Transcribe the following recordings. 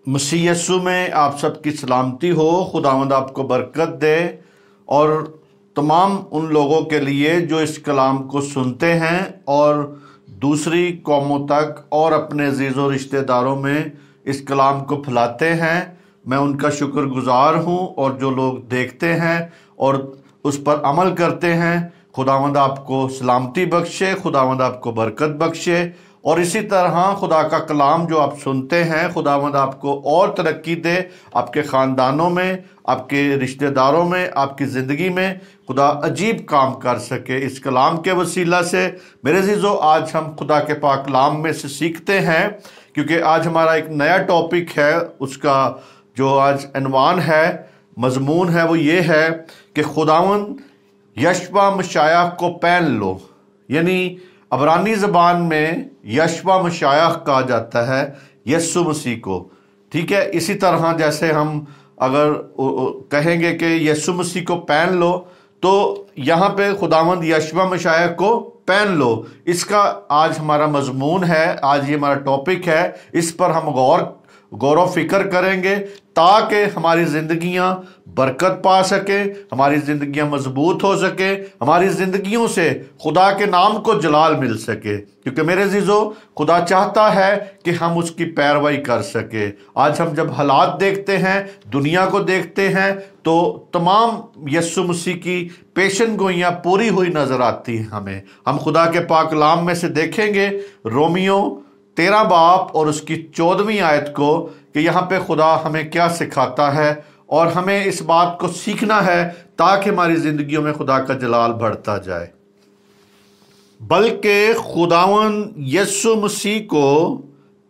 मसीह यस्सु में आप सबकी सलामती हो। खुदावंद आपको बरकत दे और तमाम उन लोगों के लिए जो इस कलाम को सुनते हैं और दूसरी कौमों तक और अपने अजीज़ों रिश्तेदारों में इस कलाम को फैलाते हैं, मैं उनका शुक्रगुजार हूँ। और जो लोग देखते हैं और उस पर अमल करते हैं, खुदावंद आपको सलामती बख्शे, खुदावंद आपको बरकत बख्शे। और इसी तरह खुदा का कलाम जो आप सुनते हैं, खुदावंद आपको और तरक्की दे, आपके ख़ानदानों में, आपके रिश्तेदारों में, आपकी ज़िंदगी में खुदा अजीब काम कर सके इस कलाम के वसीला से। मेरे अज़ीज़ों, आज हम खुदा के पाक कलाम में से सीखते हैं, क्योंकि आज हमारा एक नया टॉपिक है। उसका जो आज अनवान है, मजमून है, वो ये है कि खुदावंद यशवा मशायाह को पहन लो। यानी अबरानी ज़बान में यशवा मशायाह कहा जाता है यस्सु मसीह को। ठीक है, इसी तरह जैसे हम अगर कहेंगे कि यस्सु मसीह को पहन लो, तो यहाँ पे खुदावंद यशवा मशायाह को पहन लो। इसका आज हमारा मजमून है, आज ये हमारा टॉपिक है। इस पर हम गौर व फिक्र करेंगे ताकि हमारी ज़िंदगियां बरकत पा सके, हमारी ज़िंदगियां मजबूत हो सके, हमारी ज़िंदगियों से खुदा के नाम को जलाल मिल सके। क्योंकि मेरे अज़ीज़ों, खुदा चाहता है कि हम उसकी पैरवाई कर सके। आज हम जब हालात देखते हैं, दुनिया को देखते हैं, तो तमाम यस्सु मसीह की पेशन गोइयाँ पूरी हुई नज़र आती हैं हमें। हम खुदा के पाक कलाम में से देखेंगे रोमियो 13 बाब और उसकी 14वीं आयत को, कि यहाँ पे खुदा हमें क्या सिखाता है और हमें इस बात को सीखना है ताकि हमारी ज़िंदगियों में खुदा का जलाल बढ़ता जाए। बल्कि खुदावंद यस्सु मसीह को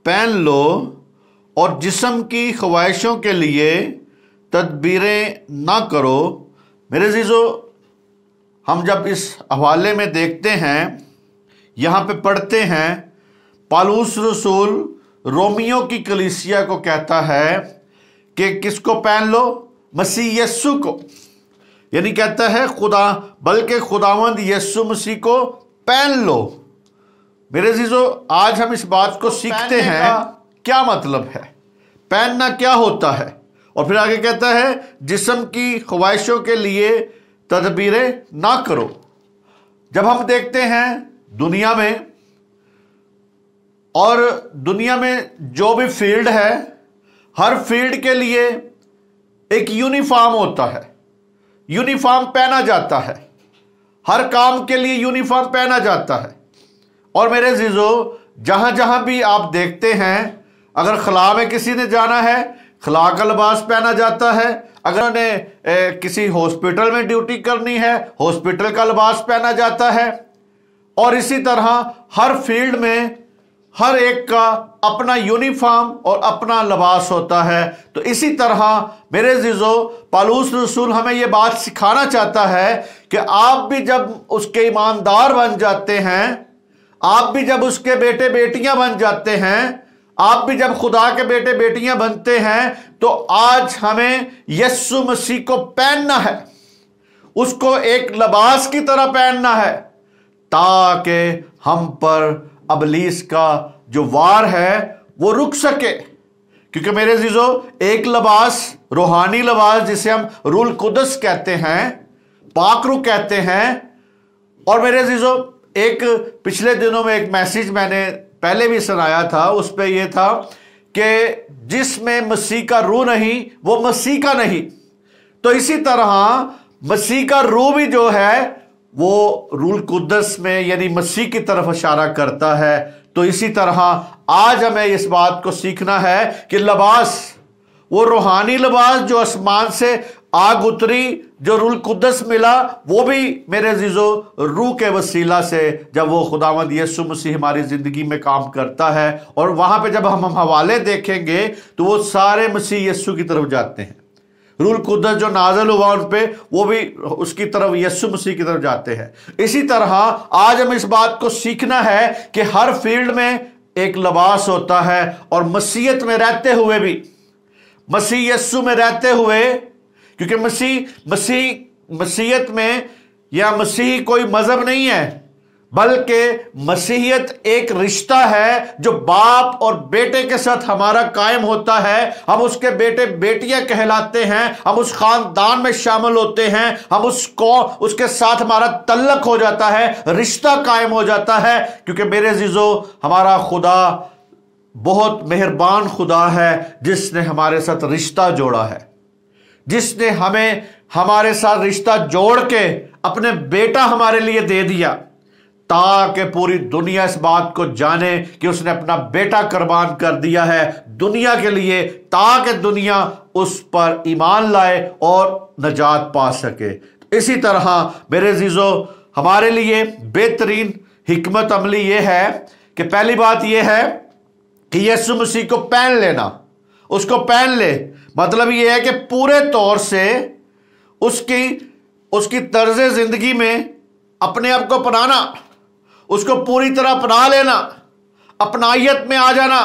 पहन लो और जिस्म की ख्वाहिशों के लिए तदबीरें ना करो। मेरे अज़ीज़ों, हम जब इस हवाले में देखते हैं, यहाँ पे पढ़ते हैं, पौलुस रसूल रोमियो की कलीसिया को कहता है कि किसको पहन लो? मसीह यस्सु को। यानी कहता है बल्कि खुदावंद यस्सु मसीह को पहन लो। मेरे अज़ीज़ों, आज हम इस बात को सीखते हैं क्या मतलब है, पहनना क्या होता है। और फिर आगे कहता है जिस्म की ख्वाहिशों के लिए तदबीरें ना करो। जब हम देखते हैं दुनिया में, और दुनिया में जो भी फील्ड है, हर फील्ड के लिए एक यूनिफॉर्म होता है, यूनिफॉर्म पहना जाता है। हर काम के लिए यूनिफॉर्म पहना जाता है। और मेरे अज़ीज़ों, जहाँ जहाँ भी आप देखते हैं, अगर खला में किसी ने जाना है, खला का लिबास पहना जाता है। अगर उन्हें किसी हॉस्पिटल में ड्यूटी करनी है, हॉस्पिटल का लिबास पहना जाता है। और इसी तरह हर फील्ड में हर एक का अपना यूनिफॉर्म और अपना लिबास होता है। तो इसी तरह मेरे अज़ीज़ों, पौलुस रसूल हमें यह बात सिखाना चाहता है कि आप भी जब उसके ईमानदार बन जाते हैं, आप भी जब उसके बेटे बेटियां बन जाते हैं, आप भी जब खुदा के बेटे बेटियां बनते हैं, तो आज हमें यस्सु मसीह को पहनना है, उसको एक लिबास की तरह पहनना है, ताकि हम पर अबलीस का जो वार है वो रुक सके। क्योंकि मेरे अज़ीज़ों, एक लिबास, रूहानी लिबास, जिसे हम रूल कुदस कहते हैं, पाकरू कहते हैं। और मेरे अज़ीज़ों, एक पिछले दिनों में एक मैसेज मैंने पहले भी सुनाया था, उस पर यह था कि जिसमें मसीह का रूह नहीं वो मसीह का नहीं। तो इसी तरह मसीह का रूह भी जो है वो रूल कुदस में, यानी मसीह की तरफ इशारा करता है। तो इसी तरह आज हमें इस बात को सीखना है कि लिबास, वो रूहानी लिबास जो आसमान से आग उतरी, जो रूल कुदस मिला, वो भी मेरे अज़ीज़ों रूह के वसीला से, जब वो खुदावंद यस्सु मसीह हमारी ज़िंदगी में काम करता है। और वहाँ पे जब हम हवाले देखेंगे तो वो सारे मसीह यस्सु की तरफ जाते हैं। रूल कुदस जो नाज़िल हुआ उन पे, वो भी उसकी तरफ, यस्सु मसीह की तरफ जाते हैं। इसी तरह आज हम इस बात को सीखना है कि हर फील्ड में एक लिबास होता है। और मसीहत में रहते हुए भी, मसीह यस्सु में रहते हुए, क्योंकि मसीहत में या मसीह कोई मजहब नहीं है, बल्कि मसीहियत एक रिश्ता है जो बाप और बेटे के साथ हमारा कायम होता है। हम उसके बेटे बेटियां कहलाते हैं, हम उस खानदान में शामिल होते हैं, हम उसके साथ हमारा तल्लक हो जाता है, रिश्ता कायम हो जाता है। क्योंकि मेरे अजीजों, हमारा खुदा बहुत मेहरबान खुदा है जिसने हमारे साथ रिश्ता जोड़ा है, जिसने हमें हमारे साथ रिश्ता जोड़ के अपने बेटा हमारे लिए दे दिया, ताकि पूरी दुनिया इस बात को जाने कि उसने अपना बेटा कुर्बान कर दिया है दुनिया के लिए, ताकि दुनिया उस पर ईमान लाए और नजात पा सके। इसी तरह मेरे अजीजों, हमारे लिए बेहतरीन हिकमत अमली यह है कि पहली बात यह है कि यीशु मसीह को पहन लेना। उसको पहन ले मतलब यह है कि पूरे तौर से उसकी तर्ज जिंदगी में अपने आप को अपनाना, उसको पूरी तरह अपना लेना, अपनाइयत में आ जाना।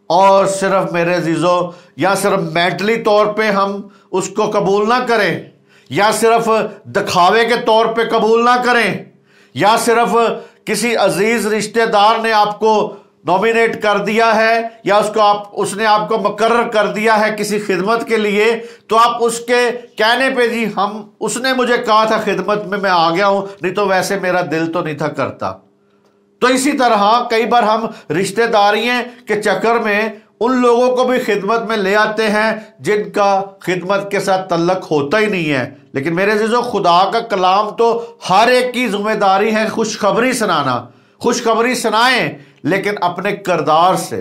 और सिर्फ मेरे अजीजों, या सिर्फ मेंटली तौर पे हम उसको कबूल ना करें, या सिर्फ दिखावे के तौर पे कबूल ना करें, या सिर्फ किसी अजीज रिश्तेदार ने आपको नॉमिनेट कर दिया है या उसने आपको मुकर्रर कर दिया है किसी खिदमत के लिए, तो आप उसके कहने पे जी उसने मुझे कहा था खिदमत में, मैं आ गया हूं, नहीं तो वैसे मेरा दिल तो नहीं था करता। तो इसी तरह कई बार हम रिश्तेदारियों के चक्कर में उन लोगों को भी खिदमत में ले आते हैं जिनका खिदमत के साथ तल्लक होता ही नहीं है। लेकिन मेरे अजीजों, खुदा का कलाम तो हर एक की जिम्मेदारी है खुशखबरी सुनाना। खुशखबरी सुनाएं, लेकिन अपने किरदार से,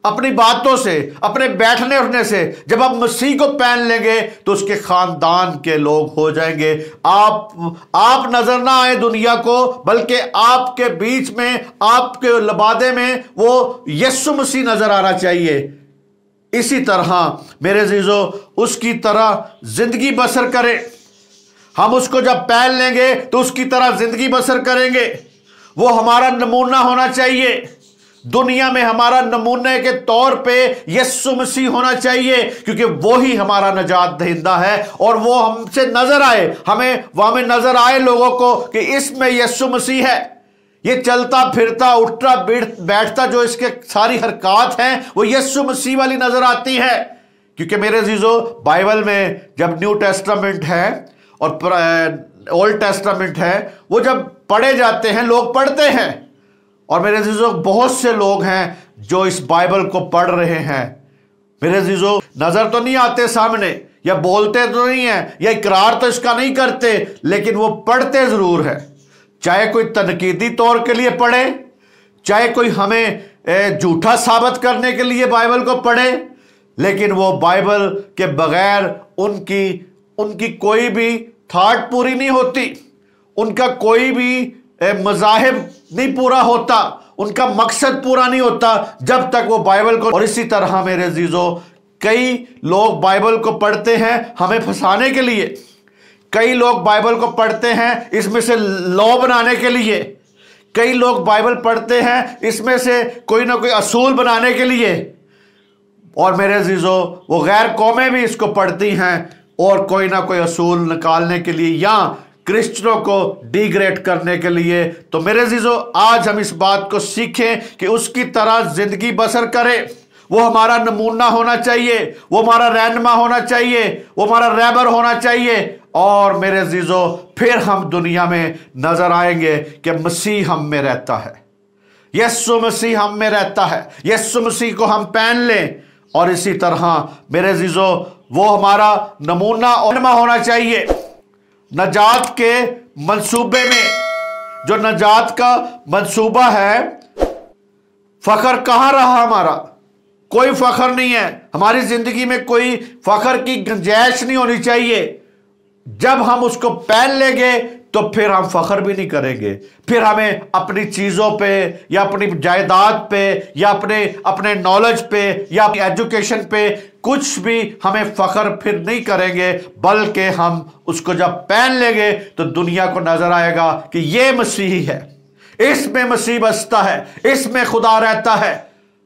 अपनी बातों से, अपने बैठने उठने से। जब आप मसीह को पहन लेंगे तो उसके खानदान के लोग हो जाएंगे। आप नजर ना आए दुनिया को, बल्कि आपके बीच में, आपके लबादे में वो यीशु मसीह नजर आना चाहिए। इसी तरह मेरे अजीजों, उसकी तरह जिंदगी बसर करें। हम उसको जब पहन लेंगे तो उसकी तरह जिंदगी बसर करेंगे। वो हमारा नमूना होना चाहिए दुनिया में, हमारा नमूने के तौर पे यीशु मसीह होना चाहिए, क्योंकि वो ही हमारा नजात दहिंदा है। और वो हमसे नजर आए, हमें नजर आए लोगों को कि इसमें यीशु मसीह है। ये चलता फिरता, उठता बैठता, जो इसके सारी हरकत हैं वो यीशु मसीह वाली नजर आती है। क्योंकि मेरे अजीजों, बाइबल में जब न्यू टेस्टामेंट है और ओल्ड टेस्टामेंट है, वो जब पढ़े जाते हैं, लोग पढ़ते हैं, और मेरे अजीजों बहुत से लोग हैं जो इस बाइबल को पढ़ रहे हैं। मेरे अजीजों, नजर तो नहीं आते सामने, या बोलते तो नहीं है, या इकरार तो इसका नहीं करते, लेकिन वो पढ़ते जरूर है। चाहे कोई तनकीदी तौर के लिए पढ़े, चाहे कोई हमें झूठा साबित करने के लिए बाइबल को पढ़े, लेकिन वो बाइबल के बगैर उनकी कोई भी थॉट पूरी नहीं होती, उनका कोई भी मज़ाहिब नहीं पूरा होता, उनका मकसद पूरा नहीं होता जब तक वो बाइबल को। और इसी तरह मेरे अजीजों, कई लोग बाइबल को पढ़ते हैं हमें फंसाने के लिए, कई लोग बाइबल को पढ़ते हैं इसमें से लॉ बनाने के लिए, कई लोग बाइबल पढ़ते हैं इसमें से कोई ना कोई असूल बनाने के लिए। और मेरे अजीजों, वो गैर कौमें भी इसको पढ़ती हैं और कोई ना कोई असूल निकालने के लिए, या क्रिश्चियनों को डिग्रेड करने के लिए। तो मेरे अजीजों, आज हम इस बात को सीखें कि उसकी तरह जिंदगी बसर करें। वो हमारा नमूना होना चाहिए, वो हमारा रहनुमा होना चाहिए, वो हमारा रहबर होना चाहिए। और मेरे अजीजों, फिर हम दुनिया में नजर आएंगे कि मसीह हम में रहता है, यीशु मसीह हम में रहता है। यीशु मसीह को हम पहन लें। और इसी तरह मेरे अजीजों, वो हमारा नमूना और रहनुमा होना चाहिए। नजात के मंसूबे में, जो नजात का मंसूबा है, फखर कहां रहा हमारा? कोई फखर नहीं है। हमारी जिंदगी में कोई फखर की गुंजाइश नहीं होनी चाहिए। जब हम उसको पहन लेंगे तो फिर हम फखर भी नहीं करेंगे। फिर हमें अपनी चीजों पे, या अपनी जायदाद पे, या अपने नॉलेज पे, या अपनी एजुकेशन पे कुछ भी हमें फखर फिर नहीं करेंगे, बल्कि हम उसको जब पहन लेंगे तो दुनिया को नजर आएगा कि ये मसीही है, इसमें मसीह बसता है, इसमें खुदा रहता है।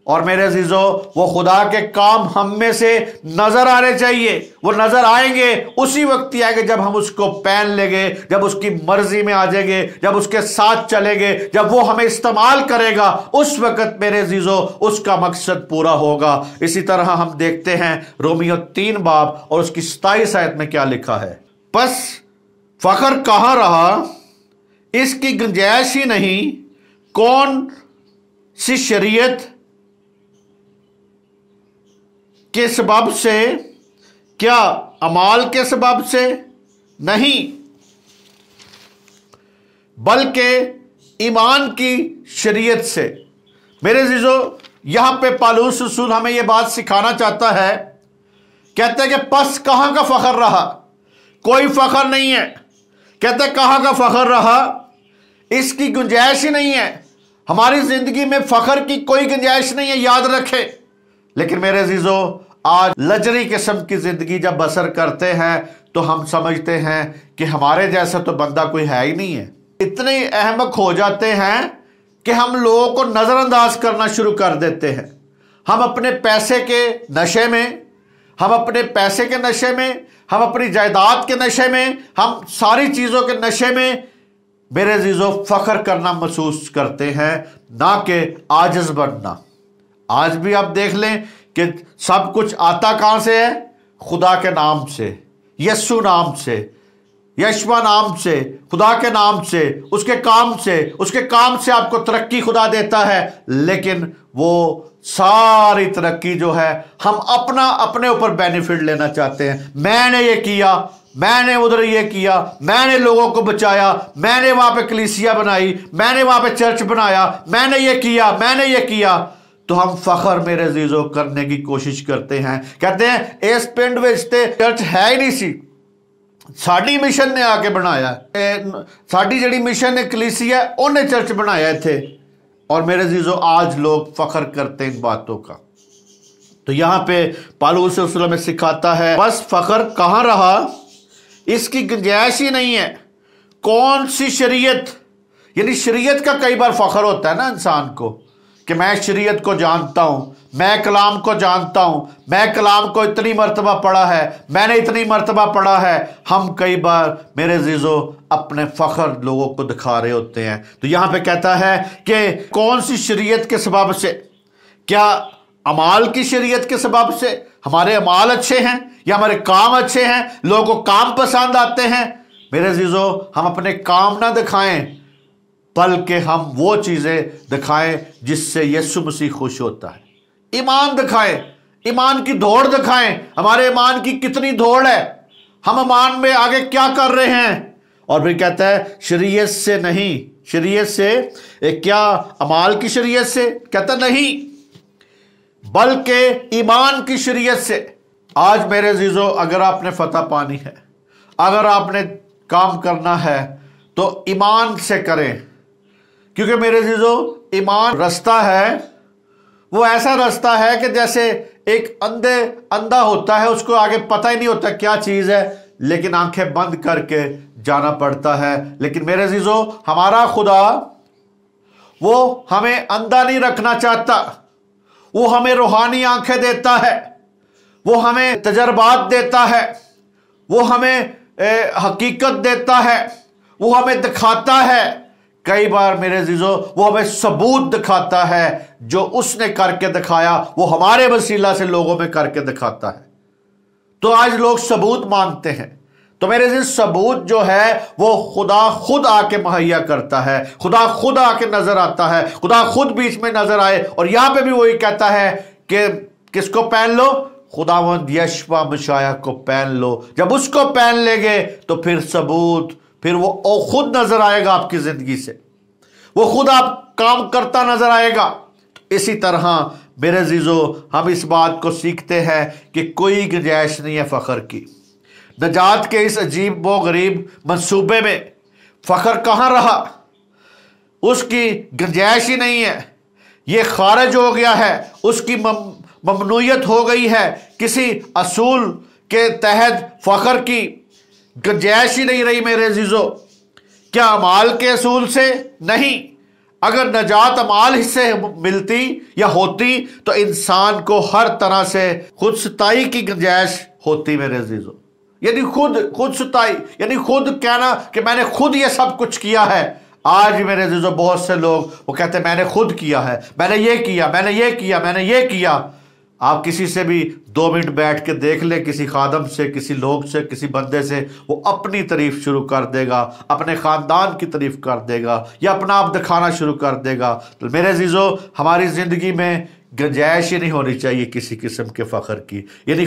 और मेरे अजीजों वो खुदा के काम हम में से नजर आने चाहिए। वो नजर आएंगे उसी वक्त ही आएंगे जब हम उसको पहन लेंगे, जब उसकी मर्जी में आ जाएंगे, जब उसके साथ चलेंगे, जब वो हमें इस्तेमाल करेगा, उस वक्त मेरे अजीजों उसका मकसद पूरा होगा। इसी तरह हम देखते हैं रोमियो 3 बाब और उसकी 27 आयत में क्या लिखा है, बस फखर कहां रहा, इसकी गुंजाइश ही नहीं। कौन सी शरीयत के सबब से, क्या अमाल के सबब से नहीं, बल्कि ईमान की शरीयत से। मेरे अजीजों यहां पे पौलुस रसूल हमें यह बात सिखाना चाहता है, कहते हैं कि पस कहां का फखर रहा, कोई फखर नहीं है। कहते हैं कहां का फखर रहा, इसकी गुंजाइश ही नहीं है। हमारी जिंदगी में फखर की कोई गुंजाइश नहीं है, याद रखें। लेकिन मेरे अजीजों आज लग्जरी किस्म की जिंदगी जब बसर करते हैं तो हम समझते हैं कि हमारे जैसा तो बंदा कोई है ही नहीं है। इतने अहमक हो जाते हैं कि हम लोगों को नजरअंदाज करना शुरू कर देते हैं। हम अपने पैसे के नशे में, हम अपने पैसे के नशे में, हम अपनी जायदाद के नशे में, हम सारी चीजों के नशे में मेरे अजीजों फखर करना महसूस करते हैं, ना कि आजिज बनना। आज भी आप देख लें कि सब कुछ आता कहां से है, खुदा के नाम से, यस्सु नाम से, यशवा नाम से, खुदा के नाम से, उसके काम से। उसके काम से आपको तरक्की खुदा देता है, लेकिन वो सारी तरक्की जो है हम अपने ऊपर बेनिफिट लेना चाहते हैं। मैंने ये किया, मैंने उधर ये किया, मैंने लोगों को बचाया, मैंने वहां पे कलीसिया बनाई, मैंने वहां पे चर्च बनाया, मैंने ये किया, मैंने ये किया। तो हम फखर मेरे अजीजों करने की कोशिश करते हैं। कहते हैं इस पिंड विच ते चर्च है ही नहीं सी, साडी मिशन ने आके बनाया, साडी जड़ी मिशन ने कलीसिया उन्हें चर्च बनाया थे। और मेरे अजीजों आज लोग फखर करते हैं इन बातों का। तो यहां पे पौलुस रसूल में सिखाता है बस फखर कहां रहा, इसकी गुंजाइश ही नहीं है। कौन सी शरीयत, यानी शरीयत का कई बार फखर होता है ना इंसान को कि मैं शरीयत को जानता हूं, मैं कलाम को जानता हूं, मैं कलाम को इतनी मर्तबा पढ़ा है, मैंने इतनी मर्तबा पढ़ा है। हम कई बार मेरे अजीजों अपने फखर लोगों को दिखा रहे होते हैं। तो यहां पे कहता है कि कौन सी शरीयत के सबब से, क्या अमाल की शरीयत के सबब से हमारे अमाल अच्छे हैं या हमारे काम अच्छे हैं, लोगों को काम पसंद आते हैं। मेरे अजीजों हम अपने काम ना दिखाएं, बल्कि हम वो चीजें दिखाएं जिससे यीशु मसीह खुश होता है। ईमान दिखाएं, ईमान की दौड़ दिखाएं, हमारे ईमान की कितनी दौड़ है, हम ईमान में आगे क्या कर रहे हैं। और फिर कहता है शरीयत से नहीं, शरीयत से क्या अमाल की शरीयत से, कहता नहीं बल्कि ईमान की शरीयत से। आज मेरे अजीजों अगर आपने फतह पानी है, अगर आपने काम करना है तो ईमान से करें, क्योंकि मेरे अजीजों ईमान रास्ता है, वो ऐसा रास्ता है कि जैसे एक अंधा होता है, उसको आगे पता ही नहीं होता क्या चीज है, लेकिन आंखें बंद करके जाना पड़ता है। लेकिन मेरे अजीजों हमारा खुदा वो हमें अंधा नहीं रखना चाहता, वो हमें रूहानी आंखें देता है, वो हमें तजर्बात देता है, वो हमें हकीकत देता है, वो हमें दिखाता है। कई बार मेरे अजीजों वो हमें सबूत दिखाता है, जो उसने करके दिखाया वो हमारे वसीला से लोगों में करके दिखाता है। तो आज लोग सबूत मांगते हैं, तो मेरे अजीज सबूत जो है वो खुदा खुद आके मुहैया करता है, खुदा खुद आके नजर आता है, खुदा खुद बीच में नजर आए। और यहां पे भी वही कहता है कि किसको पहन लो, खुदावंद यशवा मशाया को पहन लो। जब उसको पहन लेंगे तो फिर सबूत, फिर वो खुद नजर आएगा आपकी जिंदगी से, वो खुद आप काम करता नजर आएगा। इसी तरह मेरे अजीजों हम इस बात को सीखते हैं कि कोई गुंजाइश नहीं है फखर की। नजात के इस अजीब व गरीब मंसूबे में फखर कहां रहा, उसकी गुंजाइश ही नहीं है। ये खारिज हो गया है, उसकी ममनूयत हो गई है। किसी असूल के तहत फखर की गुंजाइश ही नहीं रही मेरे अजीजों। क्या अमाल के असूल से नहीं, अगर नजात अमाल से मिलती या होती तो इंसान को हर तरह से खुद सताई की गुंजाइश होती मेरे अजीजों। यानी खुद सताई, यानी खुद कहना कि मैंने खुद ये सब कुछ किया है। आज भी मेरे अजीजों बहुत से लोग वो कहते हैं मैंने खुद किया है, मैंने ये किया, मैंने ये किया, मैंने ये किया। आप किसी से भी 2 मिनट बैठ के देख ले, किसी खादम से, किसी लोग से, किसी बंदे से, वो अपनी तारीफ शुरू कर देगा, अपने ख़ानदान की तारीफ कर देगा या अपना आप दिखाना शुरू कर देगा। तो मेरे अजीजों, हमारी ज़िंदगी में गुंजाइश ही नहीं होनी चाहिए किसी किस्म के फ़ख्र की। यानी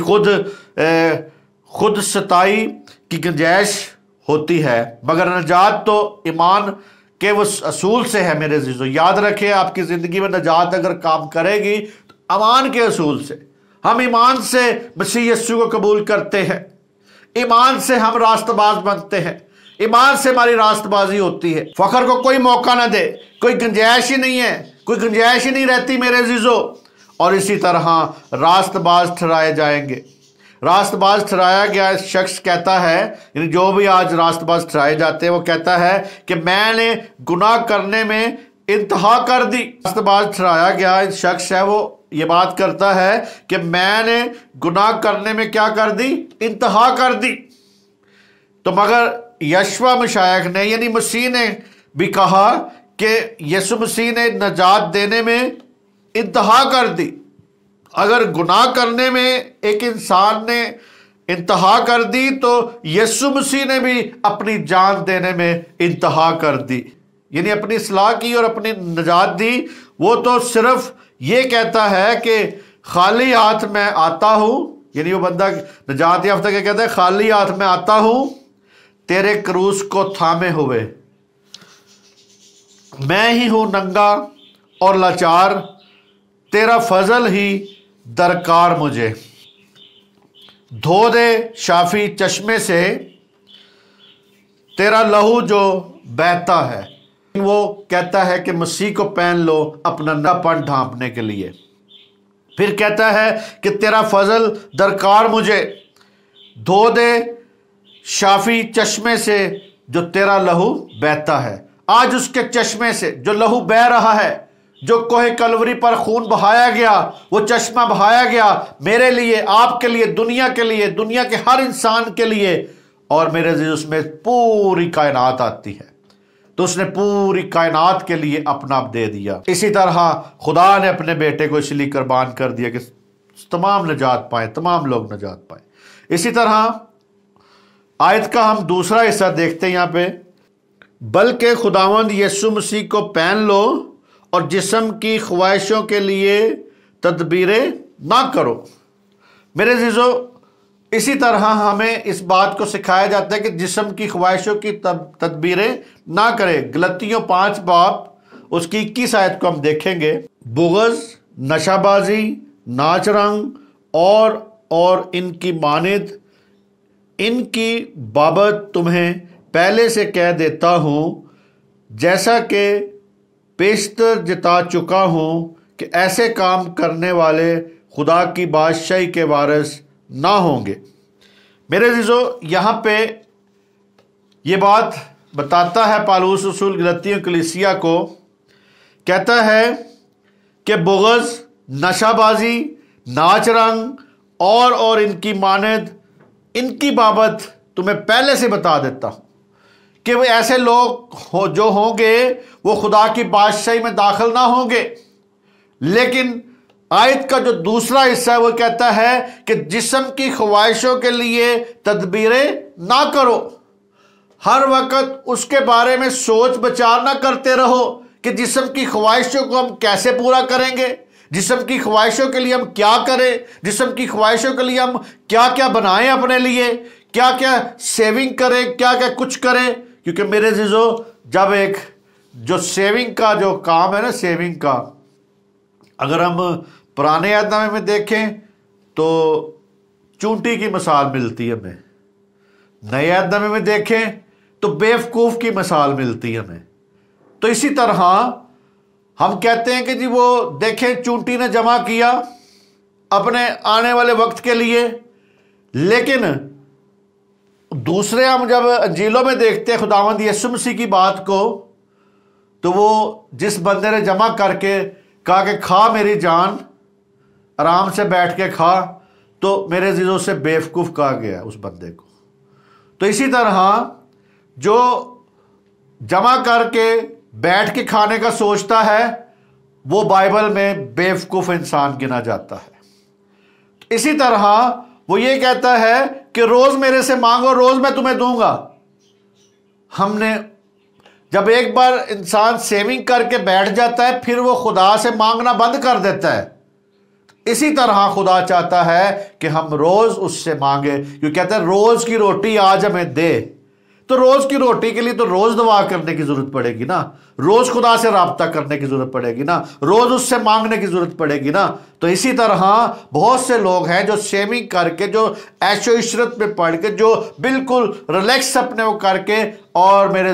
खुद सताई की गुंजाइश होती है, मगर नजात तो ईमान के वो असूल से है मेरे अजीजों। याद रखें, आपकी ज़िंदगी में नजात अगर काम करेगी तो अमान के असूल से। हम ईमान से मसीह यीशु को कबूल करते हैं, ईमान से हम रास्तबाज बनते हैं, ईमान से हमारी रास्तबाजी होती है। फ़ख्र को कोई मौका ना दे, कोई गुंजाइश ही नहीं है, कोई गुंजाइश ही नहीं रहती मेरे अजीजों। और इसी तरह रास्तबाज ठहराए जाएंगे। रास्तबाज ठहराया गया शख्स कहता है, यानी जो भी आज रास्तबाज ठहराए जाते हैं, वो कहता है कि मैंने गुनाह करने में इंतहा कर दी। रास्तबाज ठहराया गया शख्स है, वो ये बात करता है कि मैंने गुनाह करने में क्या कर दी, इंतहा कर दी। तो मगर यशवा मशायख ने, यानी मसीह ने भी कहा कि यीशु मसीह ने नजात देने में इंतहा कर दी। अगर गुनाह करने में एक इंसान ने इंतहा कर दी तो यीशु मसीह ने भी अपनी जान देने में इंतहा कर दी, यानी अपनी इस्लाह की और अपनी नजात दी। वो तो सिर्फ ये कहता है कि खाली हाथ मैं आता हूं, यानी वो बंदा नजात याफ्ता क्या कहता है, खाली हाथ मैं आता हूं तेरे क्रूस को थामे हुए, मैं ही हूं नंगा और लाचार, तेरा फजल ही दरकार मुझे, धो दे शाफी चश्मे से तेरा लहू जो बहता है। वो कहता है कि मसीह को पहन लो अपना नंगापन ढांपने के लिए। फिर कहता है कि तेरा फजल दरकार मुझे, धो दे शाफी चश्मे से जो तेरा लहू बहता है। आज उसके चश्मे से जो लहू बह रहा है, जो कोहे कलवरी पर खून बहाया गया, वो चश्मा बहाया गया मेरे लिए, आपके लिए, दुनिया के लिए, दुनिया के हर इंसान के लिए। और मेरे अजीज, उसमें पूरी कायनात आती है, तो उसने पूरी कायनात के लिए अपना आप दे दिया। इसी तरह खुदा ने अपने बेटे को इसलिए कुर्बान कर दिया कि तमाम नजात पाए, तमाम लोग नजात पाए। इसी तरह आयत का हम दूसरा हिस्सा देखते हैं यहाँ पे, बल्कि खुदावंद यीशु मसीह को पहन लो और जिस्म की ख्वाहिशों के लिए तदबीरें ना करो। मेरे अजीजों, इसी तरह हमें इस बात को सिखाया जाता है कि जिस्म की ख्वाहिशों की तदबीरें ना करें। गलतियों 5 बाब उसकी 21 आयत को हम देखेंगे। बुग़्ज़, नशाबाजी, नाच रंग और इनकी मानिद, इनकी बाबत तुम्हें पहले से कह देता हूँ, जैसा कि पेशतर जता चुका हूँ कि ऐसे काम करने वाले खुदा की बादशाही के वारिस ना होंगे। मेरे अजीजों, यहाँ पे ये बात बताता है पालूस रसूल गलतियों कलीसिया को, कहता है कि बुग़्ज़, नशाबाजी, नाच रंग और इनकी मानद, इनकी बाबत तुम्हें पहले से बता देता हूँ कि वो ऐसे लोग जो होंगे वो खुदा की बादशाही में दाखिल ना होंगे। लेकिन आयत का जो दूसरा हिस्सा है वो कहता है कि जिस्म की ख्वाहिशों के लिए तदबीरें ना करो। हर वक्त उसके बारे में सोच विचार ना करते रहो कि जिस्म की ख्वाहिशों को हम कैसे पूरा करेंगे, जिस्म की ख्वाहिशों के लिए हम क्या करें, जिस्म की ख्वाहिशों के लिए हम क्या क्या बनाएं अपने लिए, क्या क्या सेविंग करें, क्या क्या कुछ करें। क्योंकि मेरे अजीजों, जब एक जो सेविंग का जो काम है ना, सेविंग का, अगर हम पुराने अहदनामे में देखें तो चूंटी की मिसाल मिलती है हमें, नए अहदनामे में देखें तो बेवकूफ़ की मिसाल मिलती है हमें। तो इसी तरह हम कहते हैं कि जी वो देखें, चूंटी ने जमा किया अपने आने वाले वक्त के लिए, लेकिन दूसरे हम जब अंजीलों में देखते हैं खुदावंद यीशु मसीह की बात को, तो वो जिस बंदे ने जमा करके कहा कि खा मेरी जान, आराम से बैठ के खा, तो मेरे अजीजों से बेवकूफ़ कहा गया उस बंदे को। तो इसी तरह जो जमा करके बैठ के खाने का सोचता है वो बाइबल में बेवकूफ़ इंसान गिना जाता है। तो इसी तरह वो ये कहता है कि रोज़ मेरे से मांगो, रोज़ मैं तुम्हें दूंगा। हमने जब एक बार इंसान सेविंग करके बैठ जाता है फिर वो खुदा से मांगना बंद कर देता है। इसी तरह खुदा चाहता है कि हम रोज़ उससे मांगे, क्योंकि कहते हैं रोज़ की रोटी आज हमें दे। तो रोज़ की रोटी के लिए तो रोज़ दुआ करने की ज़रूरत पड़ेगी ना, रोज़ खुदा से राब्ता करने की ज़रूरत पड़ेगी ना, रोज़ उससे मांगने की ज़रूरत पड़ेगी ना। तो इसी तरह बहुत से लोग हैं जो सेविंग करके, जो ऐशो इशरत में पढ़ के, जो बिल्कुल रिलैक्स अपने वो करके, और मेरे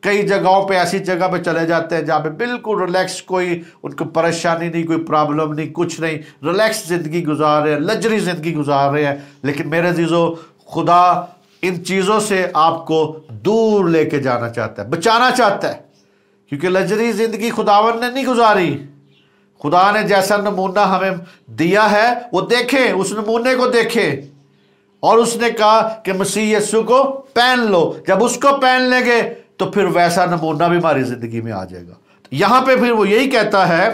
कई जगहों पे ऐसी जगह पे चले जाते हैं जहाँ पे बिल्कुल रिलैक्स, कोई उनको परेशानी नहीं, कोई प्रॉब्लम नहीं, कुछ नहीं, रिलैक्स ज़िंदगी गुजार रहे हैं, लग्जरी ज़िंदगी गुजार रहे हैं। लेकिन मेरे अजीज़ों, खुदा इन चीज़ों से आपको दूर लेके जाना चाहता है, बचाना चाहता है, क्योंकि लग्जरी ज़िंदगी खुदावन ने नहीं गुजारी। खुदा ने जैसा नमूना हमें दिया है वो देखें, उस नमूने को देखें, और उसने कहा कि मसीह यीशु को पहन लो। जब उसको पहन लेंगे तो फिर वैसा नमूना भी हमारी जिंदगी में आ जाएगा। यहां पे फिर वो यही कहता है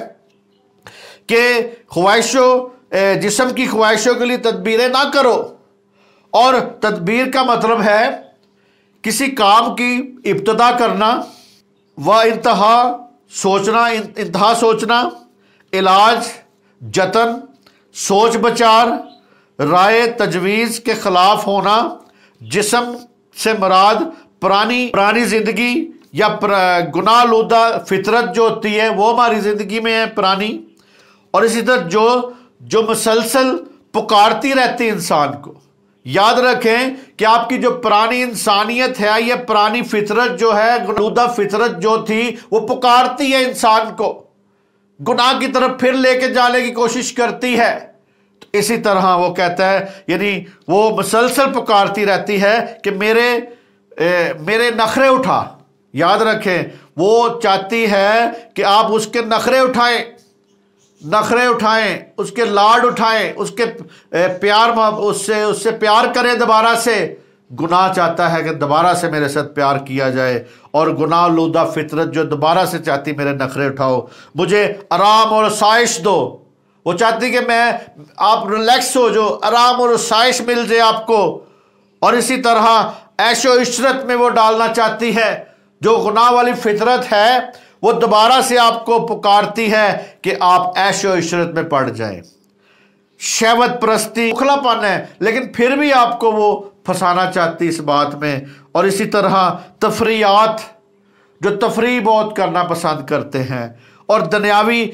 कि ख्वाहिशों, जिस्म की ख्वाहिशों के लिए तदबीरें ना करो। और तदबीर का मतलब है किसी काम की इब्तदा करना, व इंतहा सोचना, इलाज, जतन, सोच विचार, राय तजवीज़ के खिलाफ होना। जिस्म से मुराद पुरानी जिंदगी या गुनाहलूदा फितरत जो होती है वो हमारी जिंदगी में है पुरानी। और इसी तरह जो मुसलसल पुकारती रहती है इंसान को। याद रखें कि आपकी जो पुरानी इंसानियत है, ये पुरानी फितरत जो है, गुनाहलूदा फितरत जो थी, वो पुकारती है इंसान को, गुनाह की तरफ फिर लेके जाने की कोशिश करती है। तो इसी तरह वो कहता है, यानी वो मुसलसल पुकारती रहती है कि मेरे नखरे उठा। याद रखें, वो चाहती है कि आप उसके नखरे उठाएं, उसके लाड उठाएं, उसके प्यार, उससे प्यार करें दोबारा से। गुनाह चाहता है कि दोबारा से मेरे साथ प्यार किया जाए, और गुनाह लूदा फितरत जो दोबारा से चाहती मेरे नखरे उठाओ, मुझे आराम और साइश दो। वो चाहती कि आप रिलैक्स हो, जो आराम और साइश मिल जाए आपको। और इसी तरह ऐशो इशरत में वो डालना चाहती है। जो गुनाह वाली फितरत है वो दोबारा से आपको पुकारती है कि आप ऐशो इशरत में पड़ जाएं। शहवत परस्ती खुलापन है, लेकिन फिर भी आपको वो फंसाना चाहती इस बात में। और इसी तरह तफरीयात, जो तफरी बहुत करना पसंद करते हैं, और दुनियावी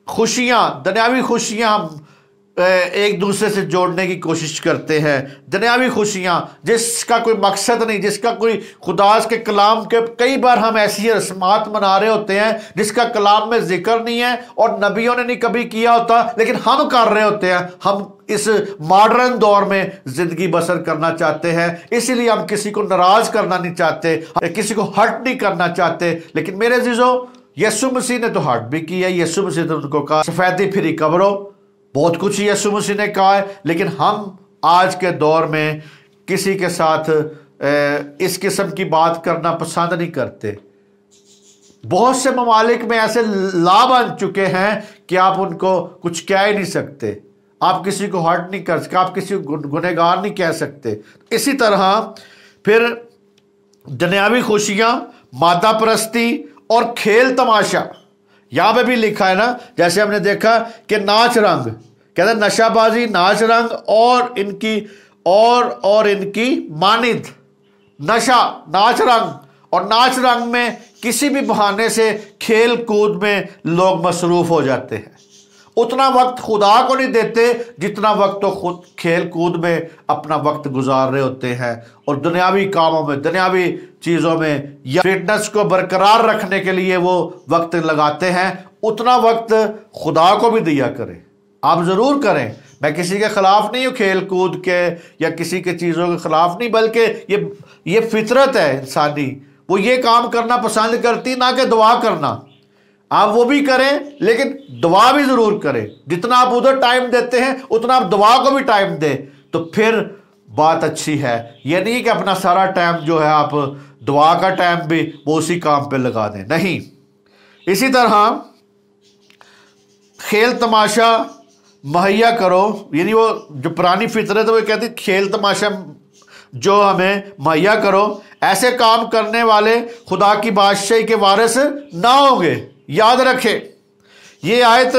खुशियाँ एक दूसरे से जोड़ने की कोशिश करते हैं। दुनियावी खुशियाँ जिसका कोई मकसद नहीं, जिसका कोई खुदा के कलाम के, कई बार हम ऐसी रस्मात मना रहे होते हैं जिसका कलाम में जिक्र नहीं है और नबियों ने नहीं कभी किया होता, लेकिन हम कर रहे होते हैं। हम इस मॉडर्न दौर में जिंदगी बसर करना चाहते हैं, इसीलिए हम किसी को नाराज करना नहीं चाहते, किसी को हर्ट नहीं करना चाहते। लेकिन मेरे अजीजों, यीशु मसीह ने तो हर्ट भी किया। यीशु मसीह ने उनको कहा सफेदी फिरी कब्रों, बहुत कुछ यीशु मसीह ने कहा है। लेकिन हम आज के दौर में किसी के साथ इस किस्म की बात करना पसंद नहीं करते। बहुत से ममालिक में ऐसे ला बन चुके हैं कि आप उनको कुछ कह ही नहीं सकते, आप किसी को हर्ट नहीं कर सकते, आप किसी को गुनहगार नहीं कह सकते। इसी तरह फिर दुनियावी खुशियां, मादा परस्ती और खेल तमाशा, यहां पे भी लिखा है ना, जैसे हमने देखा कि नाच रंग, कहते हैं नशाबाजी, नाच रंग और इनकी मानिद। नशा, नाच रंग, और नाच रंग में किसी भी बहाने से खेल कूद में लोग मसरूफ हो जाते हैं। उतना वक्त खुदा को नहीं देते जितना वक्त तो खुद खेल कूद में अपना वक्त गुजार रहे होते हैं, और दुनियावी कामों में, दुनियावी चीज़ों में, या फिटनेस को बरकरार रखने के लिए वो वक्त लगाते हैं। उतना वक्त खुदा को भी दिया करें, आप ज़रूर करें। मैं किसी के ख़िलाफ़ नहीं हूँ खेल कूद के या किसी के चीज़ों के ख़िलाफ़ नहीं, बल्कि ये फितरत है इंसानी, वो ये काम करना पसंद करती, ना कि दुआ करना। आप वो भी करें लेकिन दुआ भी जरूर करें। जितना आप उधर टाइम देते हैं उतना आप दुआ को भी टाइम दें, तो फिर बात अच्छी है। ये नहीं कि अपना सारा टाइम जो है आप दुआ का टाइम भी वो उसी काम पे लगा दें, नहीं। इसी तरह खेल तमाशा मुहैया करो, यानी वो जो पुरानी फितरत है वो कहती खेल तमाशा जो हमें मुहैया करो, ऐसे काम करने वाले खुदा की बादशाही के वारिस ना होंगे। याद रखें, ये आयत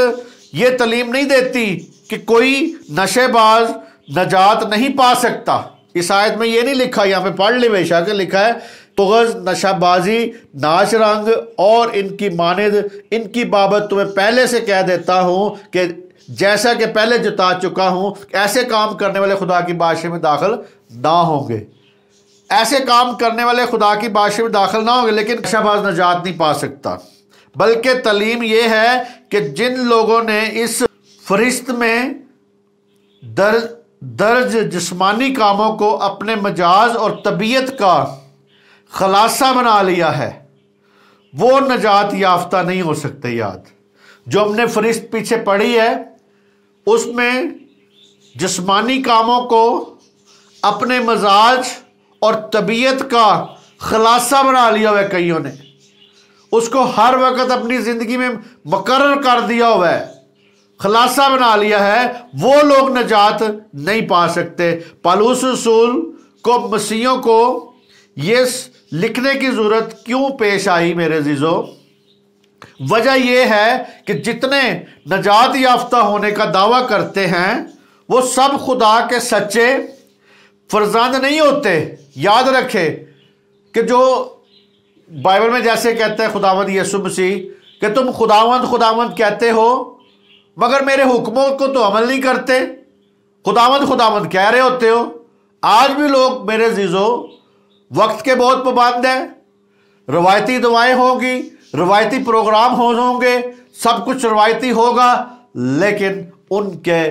ये तालीम नहीं देती कि कोई नशेबाज नजात नहीं पा सकता। इस आयत में ये नहीं लिखा, यहाँ पे पढ़ ले बेशक लिखा है तुगज़, नशाबाजी, नाच रंग और इनकी मानिद, इनकी बाबत तुम्हें पहले से कह देता हूं कि जैसा कि पहले जता चुका हूं, ऐसे काम करने वाले खुदा की बादशाही में दाखिल ना होंगे। ऐसे काम करने वाले खुदा की बादशाही में दाखिल ना होंगे, लेकिन नशाबाज नजात नहीं पा सकता। बल्कि तालीम यह है कि जिन लोगों ने इस फरिश्त में दर्ज जिस्मानी कामों को अपने मजाज और तबीयत का खलासा बना लिया है, वो नजात याफ्ता नहीं हो सकते। याद जो हमने फरिश्त पीछे पढ़ी है उसमें जिस्मानी कामों को अपने मजाज और तबीयत का खलासा बना लिया हुआ है। कईयों ने उसको हर वक्त अपनी जिंदगी में मुकर्रर कर दिया हुआ है, खलासा बना लिया है। वो लोग नजात नहीं पा सकते। पौलुस रसूल को मसीहों को ये लिखने की जरूरत क्यों पेश आई मेरे अजीजों? वजह यह है कि जितने नजात याफ्ता होने का दावा करते हैं वो सब खुदा के सच्चे फर्जंद नहीं होते। याद रखे कि जो बाइबल में जैसे कहते हैं खुदावंद यीशु मसीह कि तुम खुदावंद खुदावंद कहते हो मगर मेरे हुक्मों को तो अमल नहीं करते, खुदावंद खुदावंद कह रहे होते हो। आज भी लोग मेरे अजीजों वक्त के बहुत पाबंद हैं, रवायती दुआएं होगी, रवायती प्रोग्राम होंगे, सब कुछ रवायती होगा, लेकिन उनके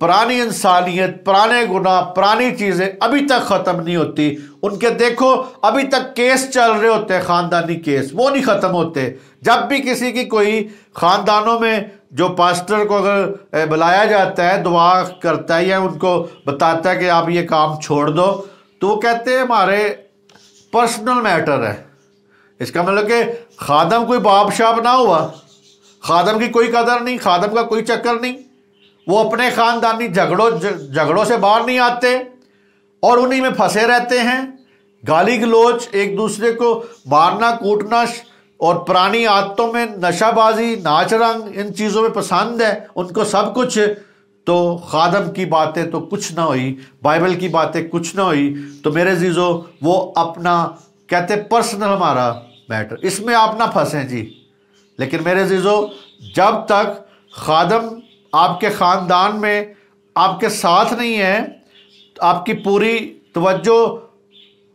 पुरानी इंसानियत, पुराने गुनाह, पुरानी चीजें अभी तक खत्म नहीं होती। उनके देखो अभी तक केस चल रहे होते हैं, खानदानी केस, वो नहीं खत्म होते। जब भी किसी की कोई खानदानों में जो पास्टर को अगर बुलाया जाता है, दुआ करता है या उनको बताता है कि आप ये काम छोड़ दो, तो वो कहते हैं हमारे पर्सनल मैटर है। इसका मतलब कि खादम कोई बाप शाप ना हुआ, खादम की कोई कदर नहीं, खादम का कोई चक्कर नहीं, वो अपने खानदानी झगड़ों से बाहर नहीं आते और उन्हीं में फंसे रहते हैं। गाली गलोच, एक दूसरे को मारना कूटना और पुरानी आदतों में नशाबाजी, नाच रंग, इन चीज़ों में पसंद है उनको सब कुछ। तो खादम की बातें तो कुछ ना हुई, बाइबल की बातें कुछ ना हुई। तो मेरे जीजो वो अपना कहते पर्सनल हमारा मैटर, इसमें आप ना फंसें जी। लेकिन मेरे जीजो जब तक खादम आपके ख़ानदान में आपके साथ नहीं है, आपकी पूरी तवज्जो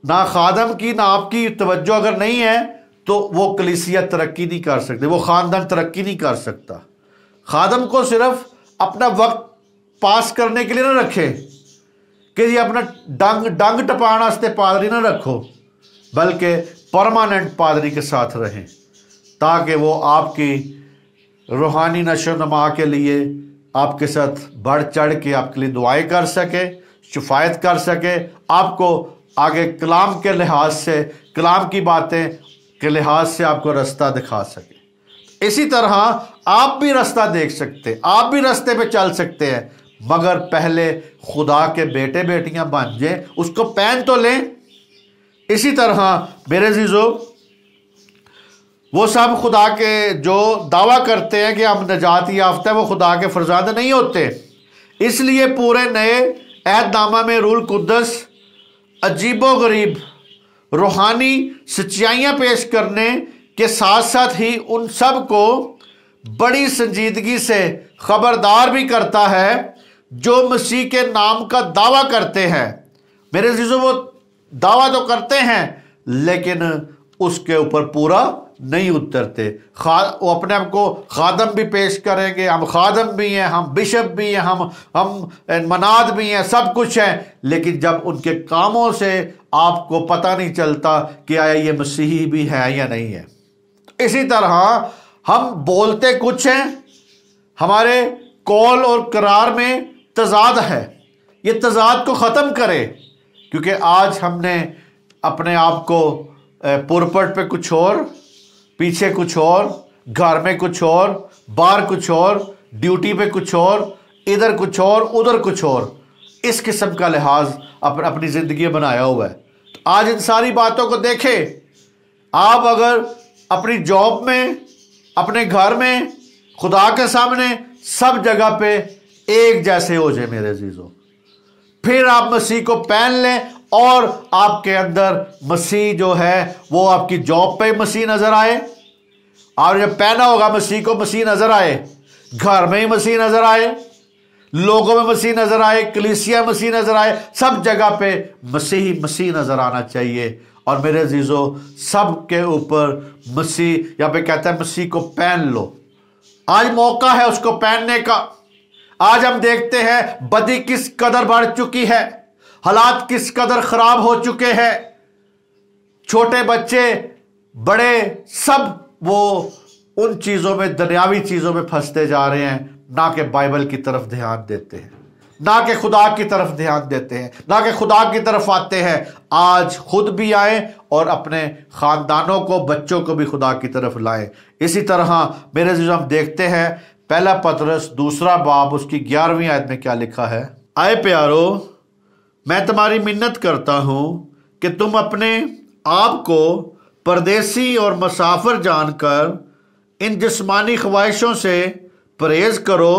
ना खादम की ना आपकी तवज्जो अगर नहीं है, तो वो कलीसिया तरक्की नहीं कर सकते, वो ख़ानदान तरक्की नहीं कर सकता। खादम को सिर्फ अपना वक्त पास करने के लिए ना रखे कि ये अपना डंग टपाने वास्ते पादरी ना रखो, बल्कि परमानेंट पादरी के साथ रहें, ताकि वो आपकी रूहानी नशो नमा के लिए आपके साथ बढ़ चढ़ के आपके लिए दुआएं कर सके, शिफायत कर सके, आपको आगे कलाम के लिहाज से, कलाम की बातें के लिहाज से आपको रास्ता दिखा सके। इसी तरह आप भी रास्ता देख सकते, आप भी रास्ते पे चल सकते हैं, मगर पहले खुदा के बेटे बेटियां बन जाए, उसको पहन तो लें। इसी तरह मेरे जीजो वो सब खुदा के जो दावा करते हैं कि हम नजात याफ्ता है, वो खुदा के फरजाद नहीं होते। इसलिए पूरे नए अहदनामा में रूल कुद्दस अजीबो गरीब रूहानी सच्चाइयाँ पेश करने के साथ साथ ही उन सब को बड़ी संजीदगी से खबरदार भी करता है जो मसीह के नाम का दावा करते हैं। मेरे अजीजों वो दावा तो करते हैं लेकिन उसके ऊपर पूरा नहीं उतरते। वो अपने आप को खादम भी पेश करेंगे, हम खादम भी हैं, हम बिशप भी हैं, हम मनाद भी हैं, सब कुछ है, लेकिन जब उनके कामों से आपको पता नहीं चलता कि आया ये मसीही भी है या नहीं है। इसी तरह हम बोलते कुछ हैं, हमारे कौल और करार में तजाद है। ये तजाद को ख़त्म करें, क्योंकि आज हमने अपने आप को पुरपट पे कुछ और, पीछे कुछ और, घर में कुछ और, बाहर कुछ और, ड्यूटी पे कुछ और, इधर कुछ और, उधर कुछ और, इस किस्म का लिहाज अपनी ज़िंदगी में बनाया हुआ है। तो आज इन सारी बातों को देखें। आप अगर अपनी जॉब में, अपने घर में, खुदा के सामने, सब जगह पे एक जैसे हो जाए मेरे अजीजों, फिर आप मसीह को पहन लें और आपके अंदर मसीह जो है वो आपकी जॉब पे मसीह नजर आए, और जब पहना होगा मसीह को, मसीह नजर आए, घर में ही मसीह नजर आए, लोगों में मसीह नजर आए, कलीसिया मसीह नजर आए, सब जगह पे मसीह नजर आना चाहिए। और मेरे अजीजों, सब के ऊपर मसीह, यहाँ पे कहता है मसीह को पहन लो। आज मौका है उसको पहनने का। आज हम देखते हैं बदी किस कदर बढ़ चुकी है, हालात किस कदर खराब हो चुके हैं, छोटे बच्चे बड़े सब वो उन चीजों में, दुनियावी चीजों में फंसते जा रहे हैं, ना कि बाइबल की तरफ ध्यान देते हैं, ना कि खुदा की तरफ ध्यान देते हैं, ना कि खुदा की तरफ आते हैं। आज खुद भी आए और अपने खानदानों को, बच्चों को भी खुदा की तरफ लाएं। इसी तरह मेरे अज़ीज़ हम देखते हैं पहला पतरस 2 बाब उसकी 11वीं आयत में क्या लिखा है। आए प्यारो, मैं तुम्हारी मिन्नत करता हूं कि तुम अपने आप को परदेसी और मुसाफिर जानकर इन जिस्मानी ख्वाहिशों से परहेज करो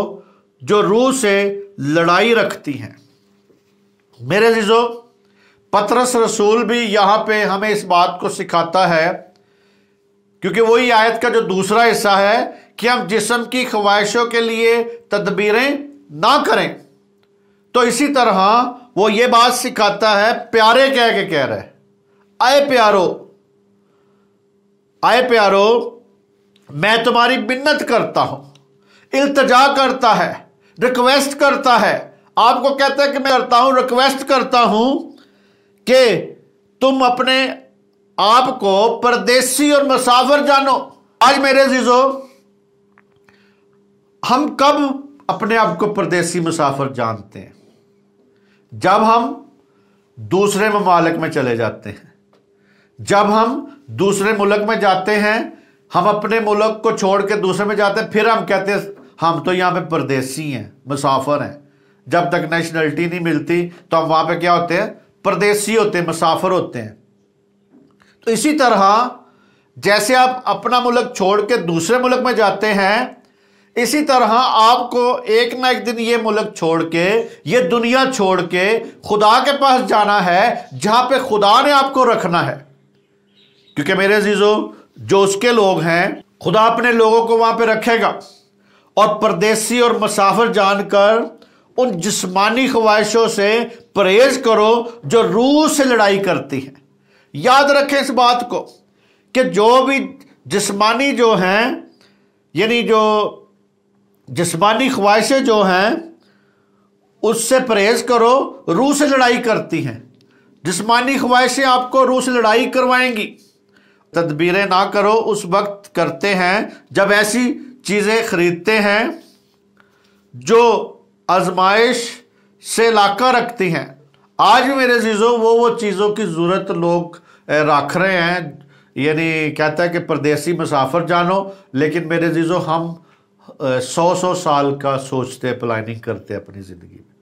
जो रूह से लड़ाई रखती हैं। मेरे अज़ीज़ों, पतरस रसूल भी यहां पे हमें इस बात को सिखाता है, क्योंकि वही आयत का जो दूसरा हिस्सा है कि हम जिस्म की ख्वाहिशों के लिए तदबीरें ना करें। तो इसी तरह वो ये बात सिखाता है, प्यारे कह के कह रहा है, आए प्यारो, आए प्यारो, मैं तुम्हारी मिन्नत करता हूं, इल्तिजा करता है, रिक्वेस्ट करता है, आपको कहता है कि मैं करता हूं, रिक्वेस्ट करता हूं कि तुम अपने आप को परदेसी और मुसाफिर जानो। आज मेरे अज़ीज़ों, हम कब अपने आप को परदेसी मुसाफिर जानते हैं? जब हम दूसरे ममालिक में चले जाते हैं, जब हम दूसरे मुल्क में जाते हैं, हम अपने मुल्क को छोड़ के दूसरे में जाते हैं, फिर हम कहते हैं हम तो यहाँ पे परदेसी हैं, मुसाफिर हैं। जब तक नेशनलिटी नहीं मिलती तो हम वहाँ पे क्या होते हैं? परदेसी होते हैं, मुसाफिर होते हैं। तो इसी तरह जैसे आप अपना मुल्क छोड़ के दूसरे मुल्क में जाते हैं, इसी तरह आपको एक ना एक दिन ये मुल्क छोड़ के, ये दुनिया छोड़ के खुदा के पास जाना है, जहां पे खुदा ने आपको रखना है। क्योंकि मेरे अजीजों, जो उसके लोग हैं, खुदा अपने लोगों को वहां पे रखेगा। और परदेसी और मुसाफिर जानकर उन जिस्मानी ख्वाहिशों से परहेज करो जो रूह से लड़ाई करती हैं। याद रखें इस बात को कि जो भी जिस्मानी जो हैं, यानी जो जिस्मानी ख्वाहिशें जो हैं, उससे परहेज करो, रूह से लड़ाई करती हैं। जिस्मानी ख्वाहिशें आपको रूह से लड़ाई करवाएंगी। तदबीरें ना करो, उस वक्त करते हैं जब ऐसी चीज़ें खरीदते हैं जो आजमाइश से लाका रखती हैं। आज भी मेरे अज़ीज़ों, वो चीज़ों की ज़रूरत लोग रख रहे हैं, यानी कहता है कि परदेसी मुसाफिर जानो, लेकिन मेरे अज़ीज़ों, हम 100 साल का सोचते हैं, प्लानिंग करते हैं अपनी ज़िंदगी में।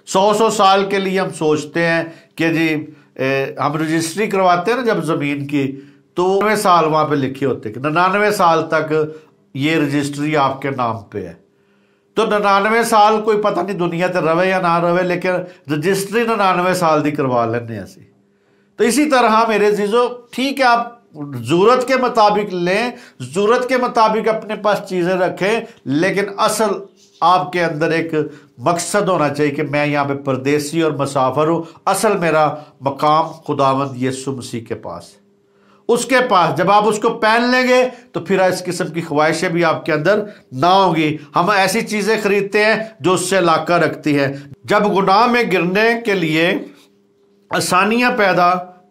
100 साल के लिए हम सोचते हैं कि जी हम रजिस्ट्री करवाते हैं ना जब ज़मीन की, तो 99 साल वहाँ पे लिखे होते कि 99 साल तक ये रजिस्ट्री आपके नाम पे है। तो 99 साल कोई पता नहीं दुनिया ते रवे या ना रवे, लेकिन रजिस्ट्री 99 साल की करवा लेने ऐसी। तो इसी तरह मेरे अज़ीज़ों, ठीक है, आप ज़रूरत के मुताबिक लें, ज़रूरत के मुताबिक अपने पास चीज़ें रखें, लेकिन असल आपके अंदर एक मकसद होना चाहिए कि मैं यहाँ पे परदेसी और मुसाफिर हूँ, असल मेरा मकाम खुदावंद यीशु मसीह के पास है। उसके पास, जब आप उसको पहन लेंगे तो फिर इस किस्म की ख्वाहिशें भी आपके अंदर ना होंगी। हम ऐसी चीजें खरीदते हैं जो उससे लाका रखती है। जब गुनाह में गिरने के लिए आसानियां पैदा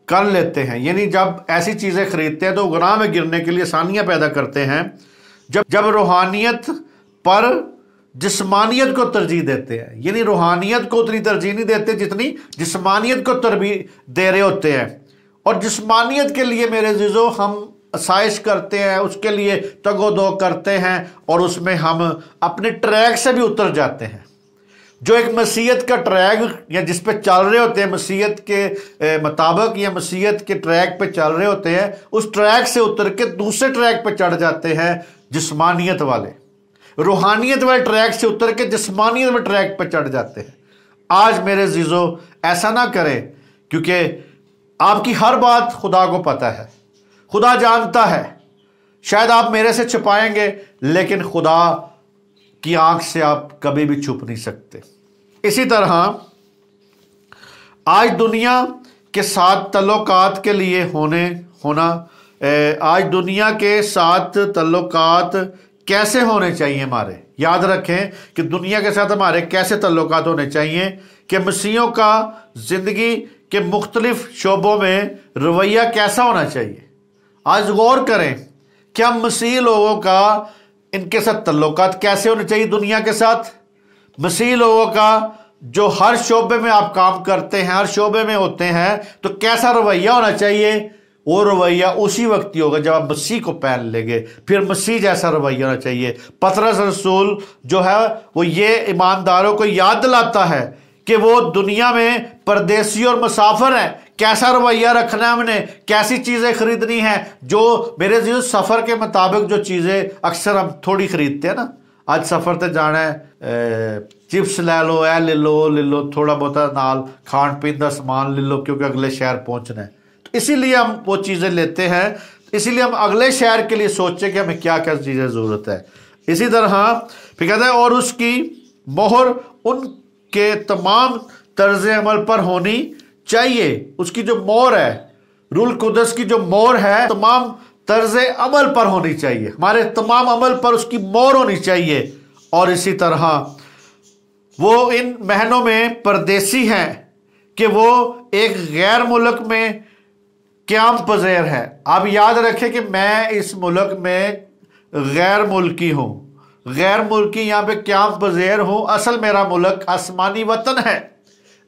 कर लेते हैं, यानी जब ऐसी चीजें खरीदते हैं तो गुनाह में गिरने के लिए आसानियां पैदा करते हैं। जब रूहानियत पर जिस्मानियत को तरजीह देते हैं, यानी रूहानियत को उतनी तरजीह नहीं देते जितनी जिस्मानियत को तरजीह दे रहे होते हैं। और जिस्मानियत के लिए मेरे अज़ीज़ों हम आसाइश करते हैं, उसके लिए तगोदो करते हैं और उसमें हम अपने ट्रैक से भी उतर जाते हैं। जो एक मसीहत का ट्रैक या जिस पे चल रहे होते हैं, मसीहत के मुताबिक या मसीहत के ट्रैक पे चल रहे होते हैं, उस ट्रैक से उतर के दूसरे ट्रैक पे चढ़ जाते हैं जिस्मानियत वाले। रूहानियत वाले ट्रैक से उतर के जिस्मानियत वाले ट्रैक पे चढ़ जाते हैं। आज मेरे अज़ीज़ों ऐसा ना करें, क्योंकि आपकी हर बात खुदा को पता है, खुदा जानता है। शायद आप मेरे से छुपाएंगे, लेकिन खुदा की आंख से आप कभी भी छुप नहीं सकते। इसी तरह आज दुनिया के साथ तल्लुकात के लिए आज दुनिया के साथ तल्लुकात कैसे होने चाहिए हमारे। याद रखें कि दुनिया के साथ हमारे कैसे तल्लुकात होने चाहिए कि मसीहों का जिंदगी के मुख्तलिफ शोबों में रवैया कैसा होना चाहिए। आज गौर करें कि हम मसीह लोगों का इनके साथ तल्लुकात कैसे होने चाहिए। दुनिया के साथ मसीह लोगों का जो हर शोबे में आप काम करते हैं, हर शोबे में होते हैं, तो कैसा रवैया होना चाहिए। वो रवैया उसी वक्त ही होगा जब आप मसीह को पहन लेंगे, फिर मसीह जैसा रवैया होना चाहिए। पतरस रसूल जो है वो ये ईमानदारों को याद दिलाता है कि वो दुनिया में परदेसी और मुसाफिर हैं, कैसा रवैया रखना है हमने, कैसी चीज़ें खरीदनी है। जो मेरे जीवन सफ़र के मुताबिक जो चीज़ें अक्सर हम थोड़ी खरीदते हैं ना, आज सफ़र ते जाना है, चिप्स ले लो, ले लो, थोड़ा बहुत नाल खान पीन का समान ले लो, क्योंकि अगले शहर पहुँचना है, तो इसीलिए हम वो चीज़ें लेते हैं। इसीलिए हम अगले शहर के लिए सोचें कि हमें क्या क्या चीज़ें ज़रूरत है। इसी तरह फिर कहता है और उसकी मोहर उनके तमाम तर्ज अमल पर होनी चाहिए। उसकी जो मोहर है, रूल कुदस की जो मोहर है, तमाम तर्ज अमल पर होनी चाहिए। हमारे तमाम अमल पर उसकी मोहर होनी चाहिए। और इसी तरह वो इन महीनों में परदेसी हैं कि वो एक गैर मुल्क में क़याम पज़ीर है। आप याद रखें कि मैं इस मुल्क में गैर मुल्की हूँ, गैर मुल्की यहाँ पे क़याम पज़ीर हूँ। असल मेरा मुल्क आसमानी वतन है,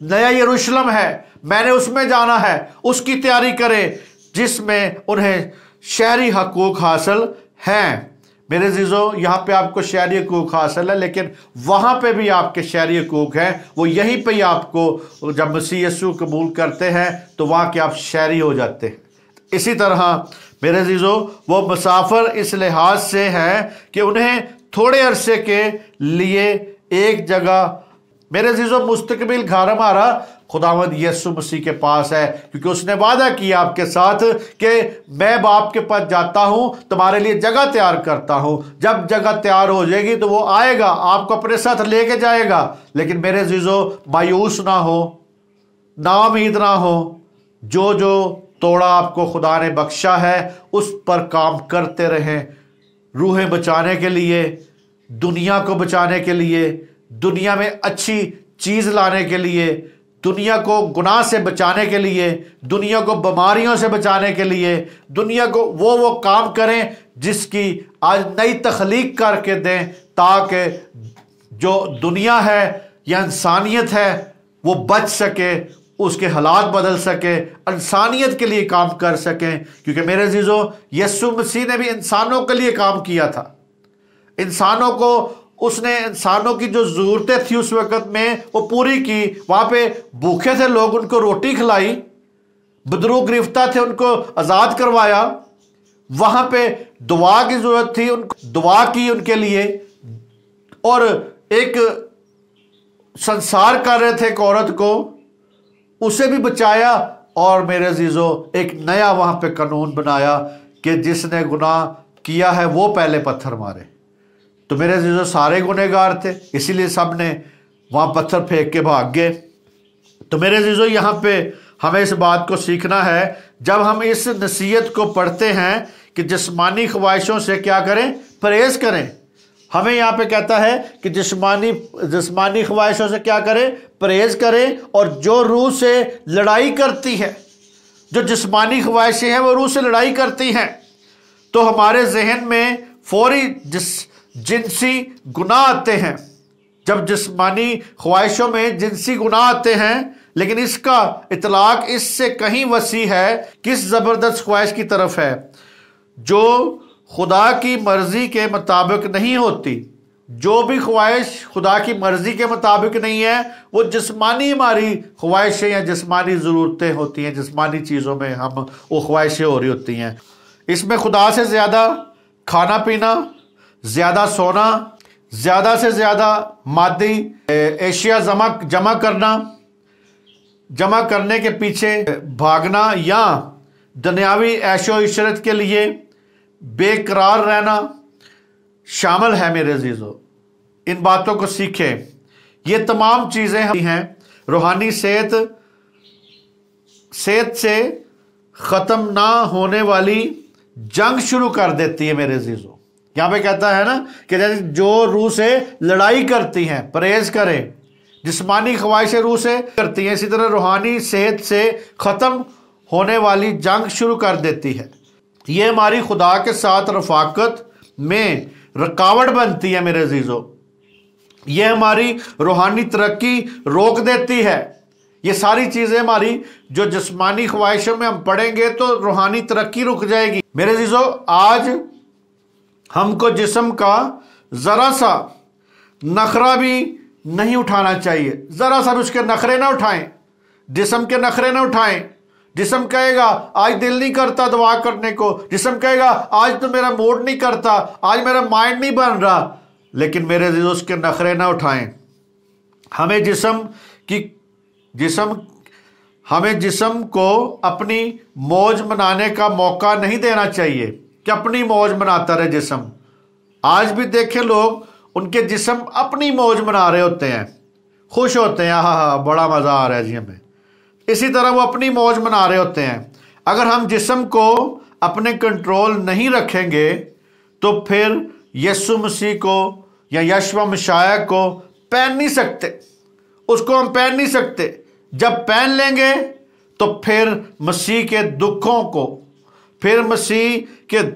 नया यरूशलेम है, मैंने उसमें जाना है। उसकी तैयारी करें जिसमें उन्हें शहरी हकूक़ हासिल हैं। मेरे अज़ीज़ों, यहाँ पे आपको शहरी हकूक़ हासिल है, लेकिन वहाँ पे भी आपके शहरी हकूक़ हैं। वो यहीं पे ही आपको, जब मसीह यीशु कबूल करते हैं तो वहाँ के आप शहरी हो जाते हैं। इसी तरह मेरे अज़ीज़ों, वो मुसाफिर इस लिहाज से हैं कि उन्हें थोड़े अरसे के लिए एक जगह, मेरे अज़ीज़ों, मुस्तकबिल घर हमारा खुदावंद यीशु मसीह के पास है, क्योंकि उसने वादा किया आपके साथ कि मैं बाप के पास जाता हूं, तुम्हारे लिए जगह तैयार करता हूं। जब जगह तैयार हो जाएगी तो वो आएगा, आपको अपने साथ लेके जाएगा। लेकिन मेरे अज़ीज़ों, मायूस ना हो, नाउम्मीद ना हो। जो जो तोड़ा आपको खुदा ने बख्शा है उस पर काम करते रहें, रूहें बचाने के लिए, दुनिया को बचाने के लिए, दुनिया में अच्छी चीज़ लाने के लिए, दुनिया को गुनाह से बचाने के लिए, दुनिया को बीमारियों से बचाने के लिए, दुनिया को वो काम करें जिसकी आज नई तख्लीक करके दें, ताकि जो दुनिया है या इंसानियत है वो बच सके, उसके हालात बदल सके, इंसानियत के लिए काम कर सकें। क्योंकि मेरे अज़ीज़ों, यीशु मसीह ने भी इंसानों के लिए काम किया था। इंसानों को, उसने इंसानों की जो ज़रूरतें थी उस वक़्त में वो पूरी की। वहाँ पे भूखे थे लोग, उनको रोटी खिलाई, बदरू गिरफ्तार थे उनको आज़ाद करवाया। वहाँ पे दुआ की ज़रूरत थी, उनको दुआ की उनके लिए। और एक संसार कर रहे थे एक औरत को, उसे भी बचाया। और मेरे अज़ीज़ों, एक नया वहाँ पे कानून बनाया कि जिसने गुनाह किया है वो पहले पत्थर मारे। तो मेरे अज़ीज़ों, सारे गुनहगार थे, इसीलिए सब ने वहाँ पत्थर फेंक के भाग गए। तो मेरे अज़ीज़ों, यहाँ पे हमें इस बात को सीखना है। जब हम इस नसीहत को पढ़ते हैं कि जिस्मानी ख्वाहिशों से क्या करें, परहेज करें, हमें यहाँ पे कहता है कि जिस्मानी ख्वाहिशों से क्या करें, परहेज करें। और जो रूह से लड़ाई करती है, जो जिस्मानी ख्वाहिशें हैं वो रूह से लड़ाई करती हैं, तो हमारे जहन में फौरी जिनसी गुनाह आते हैं। जब जिस्मानी ख्वाहिशों में जिनसी गुनाह आते हैं, लेकिन इसका इतलाक इससे कहीं वसी है, किस ज़बरदस्त ख्वाहिश की तरफ है जो खुदा की मर्जी के मुताबिक नहीं होती। जो भी ख्वाहिश खुदा की मर्जी के मुताबिक नहीं है, वो जिस्मानी हमारी ख्वाहिशें या जिस्मानी ज़रूरतें होती हैं, जिस्मानी चीज़ों में हम वो ख्वाहिशें हो रही होती हैं। इसमें खुदा से ज़्यादा खाना पीना, ज़्यादा सोना, ज़्यादा से ज़्यादा मादी एशिया जमा करने के पीछे भागना या दुनियावी ऐशो इशरत के लिए बेकरार रहना शामिल है। मेरे अजीजों, इन बातों को सीखें। ये तमाम चीज़ें हैं रूहानी सेहत से ख़त्म ना होने वाली जंग शुरू कर देती है। मेरे अजीजों, यहाँ पे कहता है ना कि जैसे जो रूह से लड़ाई करती हैं, परहेज करें। जिस्मानी ख्वाहिशें रूह से करती हैं, इसी तरह रूहानी सेहत से ख़त्म होने वाली जंग शुरू कर देती है। ये हमारी खुदा के साथ रफ़ाकत में रुकावट बनती है। मेरे अजीजों, ये हमारी रूहानी तरक्की रोक देती है। ये सारी चीज़ें हमारी जो जिस्मानी ख्वाहिशों में हम पढ़ेंगे तो रूहानी तरक्की रुक जाएगी। मेरे अजीजों, आज हमको जिस्म का ज़रा सा नखरा भी नहीं उठाना चाहिए। ज़रा सा भी उसके नखरे ना उठाएं, जिस्म के नखरे ना उठाएं। जिस्म कहेगा आज दिल नहीं करता दुआ करने को, जिस्म कहेगा आज तो मेरा मूड नहीं करता, आज मेरा माइंड नहीं बन रहा, लेकिन मेरे अजीजों उसके नखरे ना उठाएं। हमें जिस्म को अपनी मौज मनाने का मौका नहीं देना चाहिए कि अपनी मौज मनाता रहे जिस्म। आज भी देखें लोग, उनके जिस्म अपनी मौज मना रहे होते हैं, खुश होते हैं, हाँ बड़ा मज़ा आ रहा है जी हमें। इसी तरह वो अपनी मौज मना रहे होते हैं। अगर हम जिस्म को अपने कंट्रोल नहीं रखेंगे तो फिर यीशु मसीह को या यशवा मशाया को पहन नहीं सकते, उसको हम पहन नहीं सकते। जब पहन लेंगे तो फिर मसीह के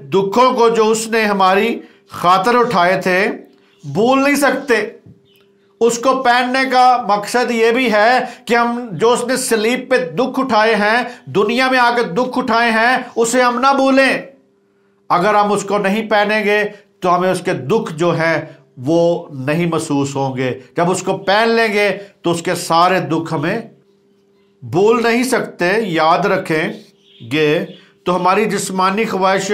दुखों को जो उसने हमारी खातिर उठाए थे भूल नहीं सकते। उसको पहनने का मकसद ये भी है कि हम जो उसने सलीब पे दुख उठाए हैं, दुनिया में आकर दुख उठाए हैं, उसे हम ना भूलें। अगर हम उसको नहीं पहनेंगे तो हमें उसके दुख जो है वो नहीं महसूस होंगे। जब उसको पहन लेंगे तो उसके सारे दुख हमें भूल नहीं सकते, याद रखेंगे तो हमारी जिस्मानी ख्वाहिश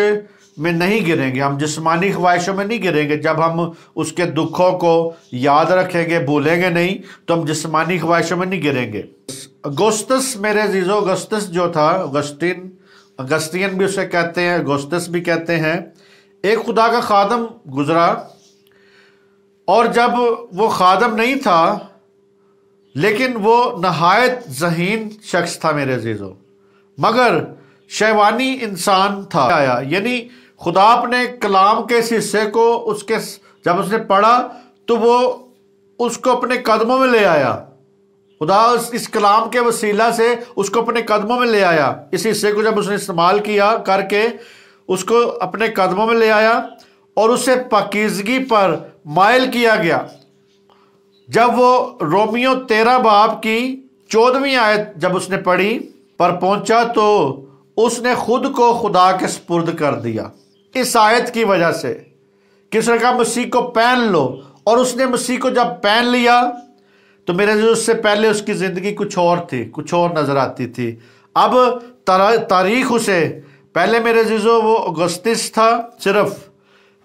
में नहीं गिरेंगे। हम जिस्मानी ख्वाहिशों में नहीं गिरेंगे। जब हम उसके दुखों को याद रखेंगे, भूलेंगे नहीं, तो हम जिस्मानी ख्वाहिशों में नहीं गिरेंगे। अगुस्तस, मेरे अजीजों, अगुस्तस जो था, अगस्तियन भी उसे कहते हैं, अगुस्तस भी कहते हैं, एक खुदा का खादम गुजरा। और जब वो खादम नहीं था, लेकिन वो नहायत ज़हीन शख्स था मेरे अजीजों, मगर शैवानी इंसान था। आया यानी खुदा अपने कलाम के इस हिस्से को जब उसने पढ़ा तो वो उसको अपने कदमों में ले आया। खुदा इस कलाम के वसीला से उसको अपने कदमों में ले आया। इस हिस्से को जब उसने इस्तेमाल किया करके उसको अपने कदमों में ले आया और उसे पाकीज़गी पर माइल किया गया। जब वो रोमियो 13 बाब की 14वीं आयत जब उसने पढ़ी पर पहुंचा तो उसने खुद को खुदा के सुपुर्द कर दिया। इस आयत की वजह से कि उसने कहा मसीह को पहन लो, और उसने मसीह को जब पहन लिया तो मेरे जो उससे पहले उसकी ज़िंदगी कुछ और थी, कुछ और नज़र आती थी। अब तारीख उसे पहले मेरे जीजो वो अगस्तिस था सिर्फ,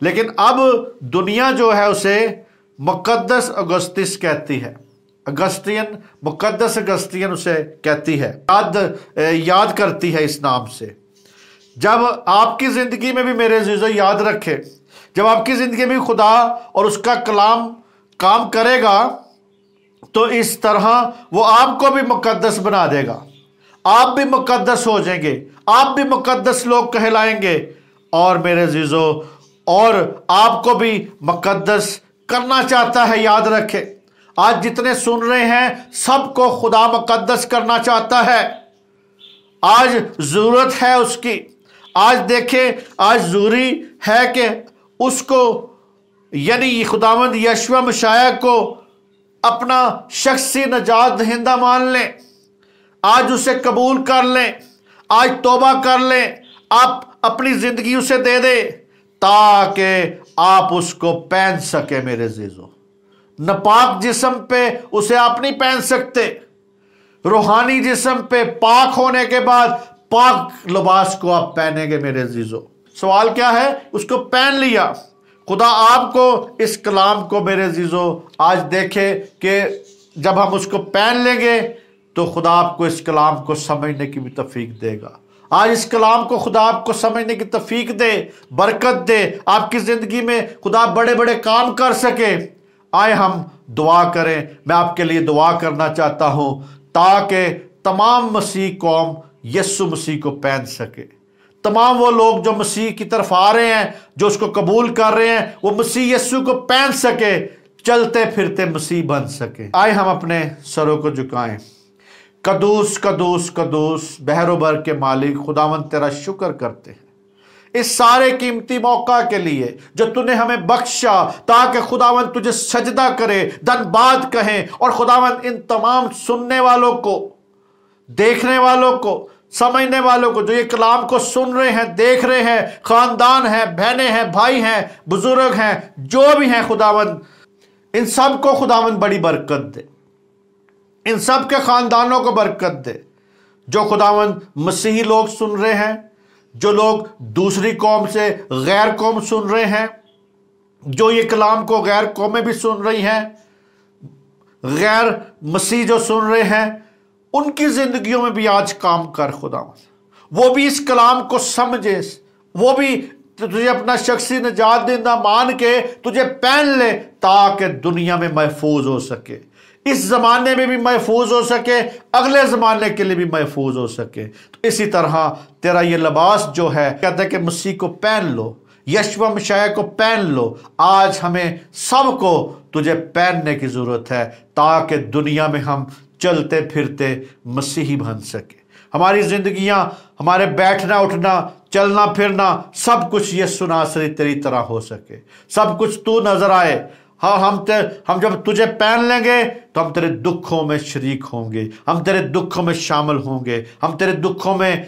लेकिन अब दुनिया जो है उसे मुकद्दस अगस्तिस कहती है। अगस्तियन, मुकद्दस अगस्तियन उसे कहती है, याद करती है इस नाम से। जब आपकी ज़िंदगी में भी मेरे जीजो याद रखे, जब आपकी ज़िंदगी में खुदा और उसका कलाम काम करेगा तो इस तरह वो आपको भी मुकद्दस बना देगा, आप भी मुकद्दस हो जाएंगे, आप भी मुकद्दस लोग कहलाएंगे। और मेरे अजीजों, और आपको भी मुकद्दस करना चाहता है। याद रखें, आज जितने सुन रहे हैं सबको खुदा मुकद्दस करना चाहता है। आज जरूरत है उसकी। आज देखें, आज जरूरी है कि उसको यानी खुदावंद यशवा मशाया को अपना शख्सी नजात दहिंदा मान लें। आज उसे कबूल कर लें, आज तौबा कर लें, आप अपनी जिंदगी उसे दे दे ताकि आप उसको पहन सके। मेरे अजीजों, नापाक जिस्म पे उसे आप नहीं पहन सकते। रूहानी जिस्म पे पाक होने के बाद पाक लिबास को आप पहनेंगे। मेरे अजीजों, सवाल क्या है? उसको पहन लिया। खुदा आपको इस कलाम को मेरे अजीजों आज देखे कि जब हम उसको पहन लेंगे तो खुदा आपको इस कलाम को समझने की भी तौफीक देगा। आज इस कलाम को खुदा आपको समझने की तौफीक दे, बरकत दे, आपकी जिंदगी में खुदा बड़े बड़े काम कर सके। आए हम दुआ करें। मैं आपके लिए दुआ करना चाहता हूं ताकि तमाम मसीह कौम यीशु मसीह को पहन सके। तमाम वो लोग जो मसीह की तरफ आ रहे हैं, जो उसको कबूल कर रहे हैं, वो मसीह यीशु को पहन सके, चलते फिरते मसीह बन सके। आए हम अपने सरों को झुकाएं। कदूस कदूस कदूस बहरोबर के मालिक खुदावंद तेरा शुक्र करते हैं इस सारे कीमती मौका के लिए जो तूने हमें बख्शा, ताकि खुदावंद तुझे सजदा करे, धन्यवाद कहें। और खुदावंद इन तमाम सुनने वालों को, देखने वालों को, समझने वालों को, जो ये कलाम को सुन रहे हैं, देख रहे हैं, खानदान है, बहनें हैं, भाई हैं, बुजुर्ग हैं, जो भी हैं, खुदावंद इन सब को खुदावंद बड़ी बरकत दे। इन सब के खानदानों को बरकत दे। जो खुदावंद मसीही लोग सुन रहे हैं, जो लोग दूसरी कौम से गैर कौम सुन रहे हैं, जो ये कलाम को गैर कौमें भी सुन रही हैं, गैर मसीह जो सुन रहे हैं, उनकी जिंदगियों में भी आज काम कर खुदावंद। वो भी इस कलाम को समझे, वो भी तुझे अपना शख्सी निजात देना मान के तुझे पहन ले, ताकि दुनिया में महफूज हो सके, इस जमाने में भी महफूज हो सके, अगले जमाने के लिए भी महफूज हो सके। तो इसी तरह तेरा ये लिबास जो है, कहता है कि मसीह को पहन लो, यशवा मशाया को पहन लो। आज हमें सबको तुझे पहनने की जरूरत है ताकि दुनिया में हम चलते फिरते मसीही बन सके। हमारी जिंदगियां, हमारे बैठना उठना, चलना फिरना, सब कुछ यीशु नासरी तेरी तरह हो सके, सब कुछ तू नजर आए। हाँ, हम जब तुझे पहन लेंगे तो हम तेरे दुखों में शरीक होंगे, हम तेरे दुखों में शामिल होंगे, हम तेरे दुखों में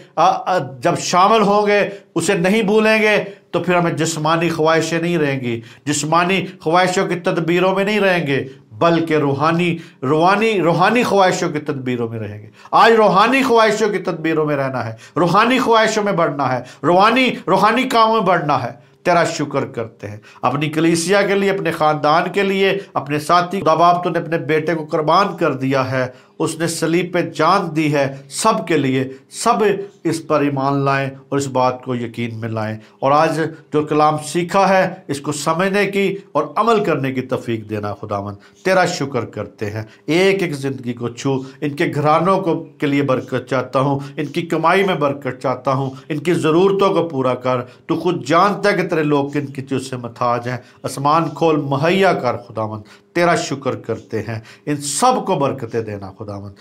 जब शामिल होंगे, उसे नहीं भूलेंगे, तो फिर हमें जिस्मानी ख्वाहिशें नहीं रहेंगी, जिस्मानी ख्वाहिशों की तदबीरों में नहीं रहेंगे, बल्कि रूहानी ख्वाहिशों की तदबीरों में रहेंगे। आज रूहानी ख्वाहिशों की तदबीरों में रहना है, रूहानी ख्वाहिशों में बढ़ना है, रूहानी कामों में बढ़ना है। तेरा शुक्र करते हैं अपनी कलीसिया के लिए, अपने खानदान के लिए, अपने साथी। खुदा बाप तूने अपने बेटे को कुर्बान कर दिया है, उसने सलीब पे जान दी है सब के लिए। सब इस पर ईमान लाएं और इस बात को यकीन में लाएं। और आज जो कलाम सीखा है, इसको समझने की और अमल करने की तौफीक देना खुदावंद। तेरा शुक्र करते हैं। एक एक ज़िंदगी को छू, इनके घरानों को के लिए बरकत चाहता हूँ, इनकी कमाई में बरकत चाहता हूँ, इनकी ज़रूरतों को पूरा कर। तू खुद जानता है कि तेरे लोग किन की चीज़ से महताज हैं। आसमान खोल, मुहैया कर खुदावंद। तेरा शुक्र करते हैं। इन सब को बरकतें देना खुदावंद।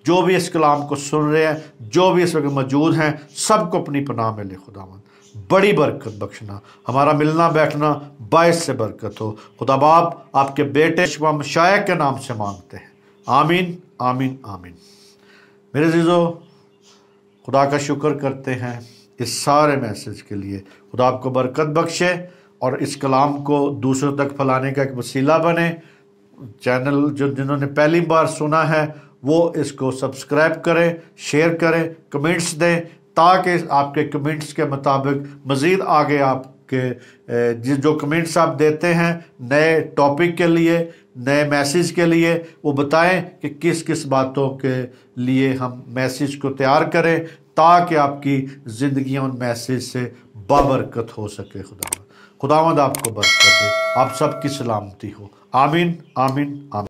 जो भी इस कलाम को सुन रहे हैं, जो भी इस वक्त मौजूद हैं, सबको अपनी पनाह में ले खुदावंद। बड़ी बरकत बख्शना, हमारा मिलना बैठना बायस से बरकत हो। खुदा बाप आपके बेटे यशवा मशाया के नाम से मांगते हैं, आमीन आमीन आमीन। मेरे अज़ीज़ों, खुदा का शुक्र करते हैं इस सारे मैसेज के लिए। खुदा आपको बरकत बख्शे और इस कलाम को दूसरों तक फैलाने का एक वसीला बने। चैनल जिन्होंने पहली बार सुना है वो इसको सब्सक्राइब करें, शेयर करें, कमेंट्स दें, ताकि आपके कमेंट्स के मुताबिक मज़ीद आगे आपके जो कमेंट्स आप देते हैं नए टॉपिक के लिए, नए मैसेज के लिए, वो बताएं कि किस किस बातों के लिए हम मैसेज को तैयार करें, ताकि आपकी ज़िंदगियाँ उन मैसेज से बाबरकत हो सके। खुदावंद आपको बरकत दे, आप सबकी सलामती हो। आमीन आमीन आमीन।